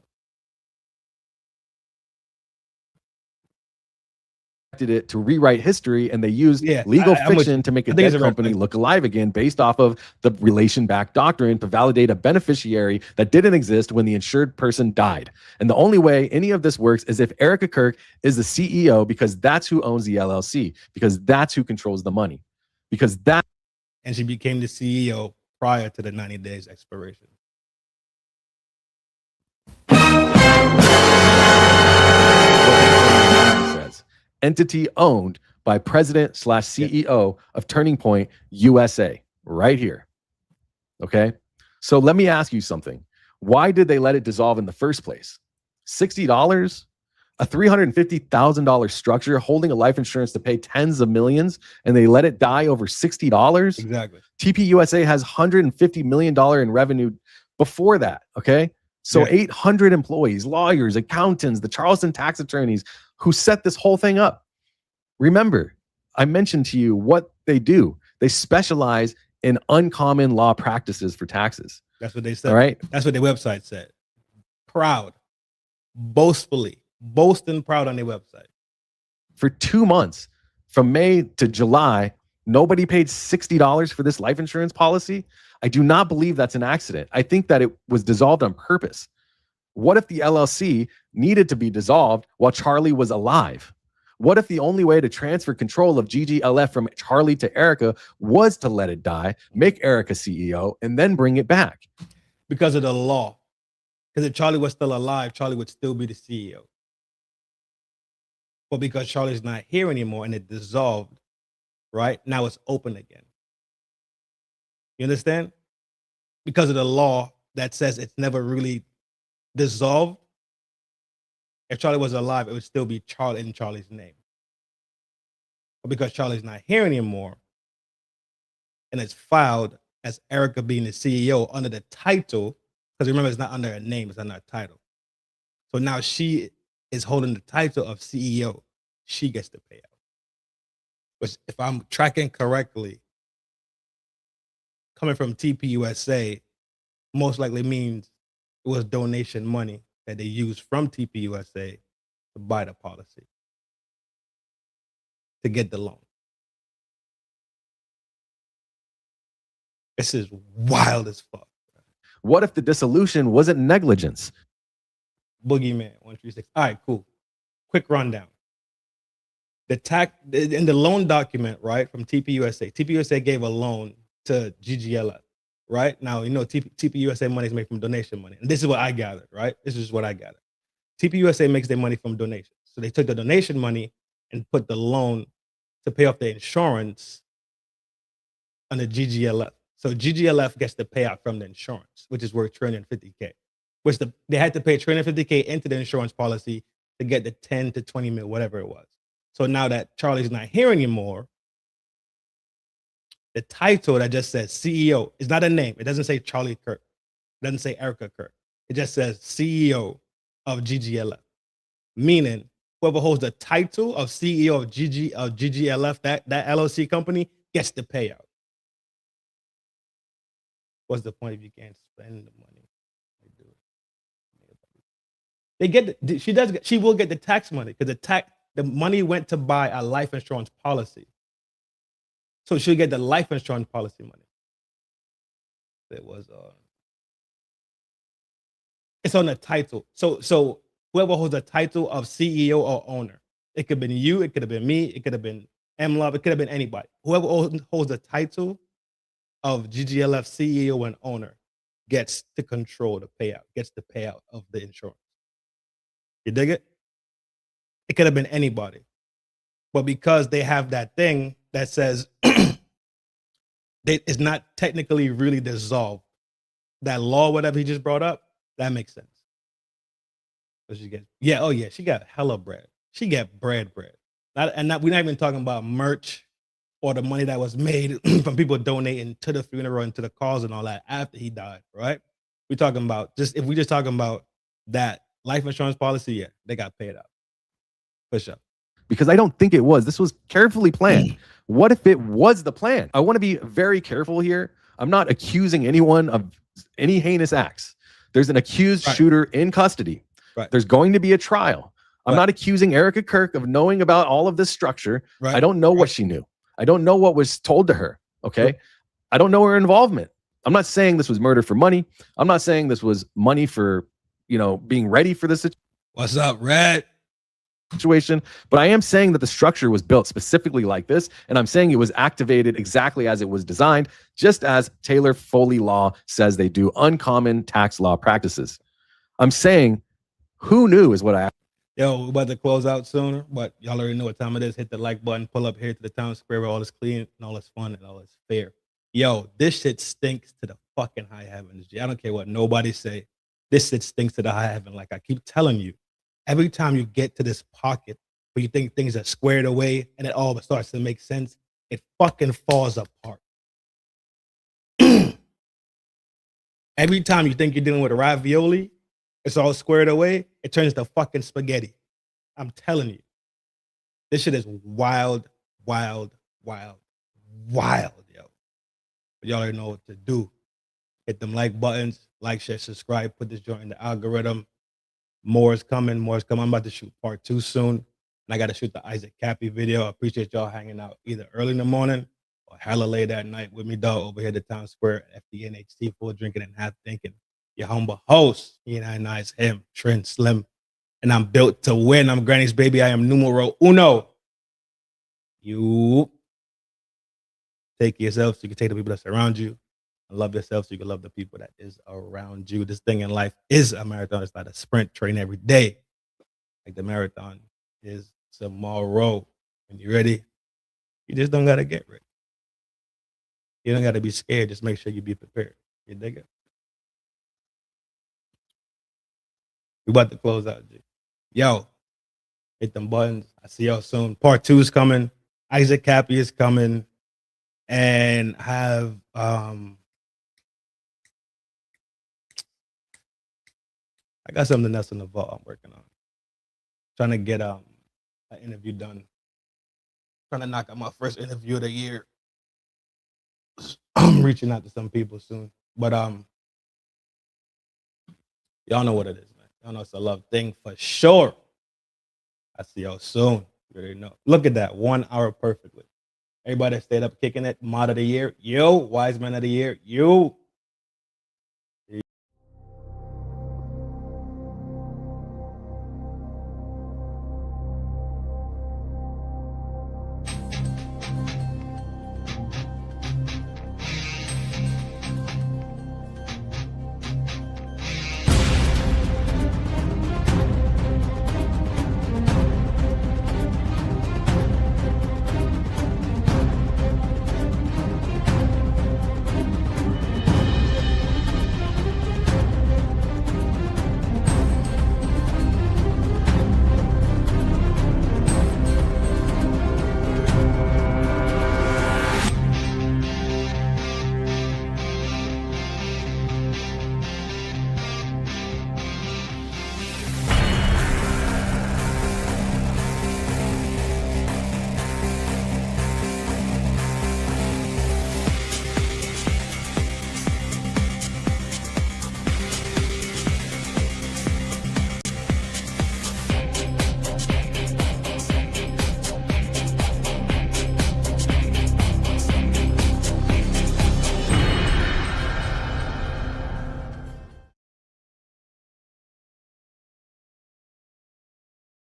It to rewrite history, and they used legal fiction to make a dead company look alive again based off of the relation-backed doctrine to validate a beneficiary that didn't exist when the insured person died. And the only way any of this works is if Erika Kirk is the CEO, because that's who owns the LLC, because that's who controls the money, because that. And she became the CEO prior to the 90 days expiration. Entity owned by president/CEO of Turning Point USA, right here. Okay. So let me ask you something. Why did they let it dissolve in the first place? $60, a $350,000 structure holding a life insurance to pay tens of millions, and they let it die over $60? Exactly. TPUSA has $150 million in revenue before that. Okay. So 800 employees, lawyers, accountants, the Charleston tax attorneys who set this whole thing up. Remember, I mentioned to you what they do. They specialize in uncommon law practices for taxes. That's what they said. All right. That's what their website said. Proud, boastfully, boasting proud on their website. For 2 months, from May to July, nobody paid $60 for this life insurance policy. I do not believe that's an accident. I think that it was dissolved on purpose. What if the LLC needed to be dissolved while Charlie was alive? What if the only way to transfer control of GGLF from Charlie to Erika was to let it die, make Erika CEO, and then bring it back? Because of the law. Because if Charlie was still alive, Charlie would still be the CEO. But because Charlie's not here anymore and it dissolved, right? Now it's open again. You understand? Because of the law that says it's never really dissolved. If Charlie was alive, it would still be Charlie in Charlie's name. But because Charlie's not here anymore, and it's filed as Erika being the CEO under the title, because remember, it's not under a name, it's under a title. So now she is holding the title of CEO. She gets the payout. Which, if I'm tracking correctly, coming from TPUSA, most likely means it was donation money that they used from TPUSA to buy the policy, to get the loan. This is wild as fuck. What if the dissolution wasn't negligence? Boogeyman 136. All right, cool. Quick rundown. In the loan document, right, from TPUSA, TPUSA gave a loan to GGLF, right? Now, you know, TPUSA money is made from donation money. And this is what I gathered, right? This is what I gathered. TPUSA makes their money from donations. So they took the donation money and put the loan to pay off the insurance under GGLF. So GGLF gets the payout from the insurance, which is worth $350K, which they had to pay $350K into the insurance policy to get the 10 to 20 mil, whatever it was. So now that Charlie's not here anymore, the title that just says CEO is not a name. It doesn't say Charlie Kirk. It doesn't say Erika Kirk. It just says CEO of GGLF, meaning whoever holds the title of CEO of GGLF, that LLC company, gets the payout. What's the point if you can't spend the money? They get she will get the tax money because the money went to buy a life insurance policy. So she'll get the life insurance policy money. It was it's on the title. So whoever holds the title of CEO or owner, it could have been you, it could have been me, it could have been M Love, it could have been anybody. Whoever holds the title of GGLF CEO and owner gets to control the payout, gets the payout of the insurance. You dig it? It could have been anybody. But because they have that thing that says it's not technically really dissolved, that law, whatever he just brought up, that makes sense. So she gets, she got hella bread. She got bread. We're not even talking about merch or the money that was made from people donating to the funeral and to the cause and all that after he died, right? We're talking about if we just talking about that life insurance policy, yeah, they got paid out. For sure. Because I don't think it was. This was carefully planned. What if it was the plan? I want to be very careful here. I'm not accusing anyone of any heinous acts. There's an accused shooter in custody. Right. There's going to be a trial. I'm not accusing Erika Kirk of knowing about all of this structure. I don't know what she knew. I don't know what was told to her. Okay. I don't know her involvement. I'm not saying this was murder for money. I'm not saying this was money for, being ready for this. What's up, Red? Situation, but I am saying that the structure was built specifically like this, and I'm saying it was activated exactly as it was designed, just as Taylor Foley Law says they do uncommon tax law practices. I'm saying, who knew is what I. Yo, we're about to close out sooner, but y'all already know what time it is. Hit the like button, pull up here to the town square where all is clean and all is fun and all is fair. Yo, this shit stinks to the fucking high heavens. I don't care what nobody say. This shit stinks to the high heaven. Like I keep telling you. Every time you get to this pocket where you think things are squared away and it all starts to make sense, it fucking falls apart. Every time you think you're dealing with a ravioli, it's all squared away, it turns to fucking spaghetti. I'm telling you. This shit is wild, yo. But y'all already know what to do. Hit them like buttons, like, share, subscribe, put this joint in the algorithm. More is coming. I'm about to shoot part 2 soon. And I got to shoot the Isaac Cappy video. I appreciate y'all hanging out either early in the morning or hella late at night with me, dog, over here at the town square, FDNHT, full drinking and half thinking. Your humble host, nice him, Trin, Slim. And I'm built to win. I'm Granny's baby. I am numero uno. You take yourself so you can take the people that surround you. Love yourself so you can love the people that is around you. This thing in life is a marathon. It's not a sprint. Train every day. Like the marathon is tomorrow. When you're ready, you just don't got to get ready. You don't got to be scared. Just make sure you be prepared. You dig it? We about to close out, G. Yo, hit them buttons. I see y'all soon. Part 2 is coming. Isaac Cappy is coming. And have I got something else in the vault I'm working on. Trying to get an interview done. Trying to knock out my first interview of the year. I'm reaching out to some people soon. But y'all know what it is, man. Y'all know it's a love thing for sure. I see y'all soon. You already know. Look at that. 1 hour perfectly. Everybody that stayed up kicking it. Mod of the year. Yo. Wise man of the year. You.